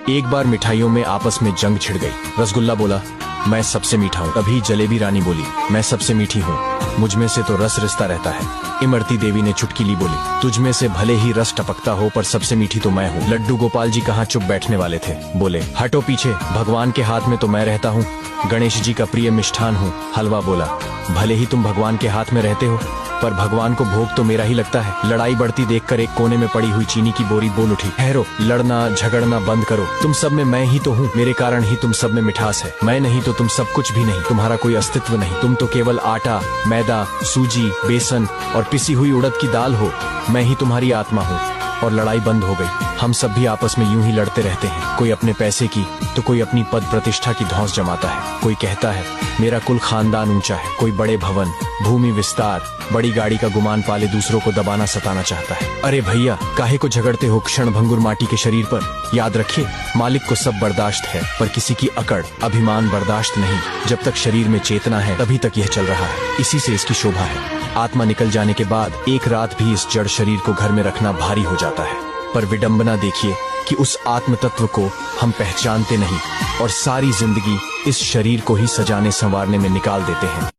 एक बार मिठाइयों में आपस में जंग छिड़ गई। रसगुल्ला बोला, मैं सबसे मीठा हूँ। तभी जलेबी रानी बोली, मैं सबसे मीठी हूँ, मुझ में से तो रस रिश्ता रहता है। इमरती देवी ने चुटकीली बोली, तुझ में से भले ही रस टपकता हो पर सबसे मीठी तो मैं हूँ। लड्डू गोपाल जी कहाँ चुप बैठने वाले थे, बोले, हटो पीछे, भगवान के हाथ में तो मैं रहता हूँ, गणेश जी का प्रिय मिष्ठान हूँ। हलवा बोला, भले ही तुम भगवान के हाथ में रहते हो पर भगवान को भोग तो मेरा ही लगता है। लड़ाई बढ़ती देखकर एक कोने में पड़ी हुई चीनी की बोरी बोल उठी, ठहरो, लड़ना झगड़ना बंद करो, तुम सब में मैं ही तो हूँ, मेरे कारण ही तुम सब में मिठास है, मैं नहीं तो तुम सब कुछ भी नहीं, तुम्हारा कोई अस्तित्व नहीं, तुम तो केवल आटा, मैदा, सूजी, बेसन और पिसी हुई उड़द की दाल हो, मैं ही तुम्हारी आत्मा हूँ। और लड़ाई बंद हो गई। हम सब भी आपस में यूं ही लड़ते रहते हैं, कोई अपने पैसे की तो कोई अपनी पद प्रतिष्ठा की धौंस जमाता है। कोई कहता है मेरा कुल खानदान ऊंचा है, कोई बड़े भवन, भूमि विस्तार, बड़ी गाड़ी का गुमान पाले दूसरों को दबाना सताना चाहता है। अरे भैया, काहे को झगड़ते हो क्षण भंगुर माटी के शरीर पर? याद रखिए, मालिक को सब बर्दाश्त है पर किसी की अकड़, अभिमान बर्दाश्त नहीं। जब तक शरीर में चेतना है तभी तक यह चल रहा है, इसी से इसकी शोभा है। आत्मा निकल जाने के बाद एक रात भी इस जड़ शरीर को घर में रखना भारी हो जाता है। पर विडंबना देखिए कि उस आत्म तत्व को हम पहचानते नहीं और सारी जिंदगी इस शरीर को ही सजाने संवारने में निकाल देते हैं।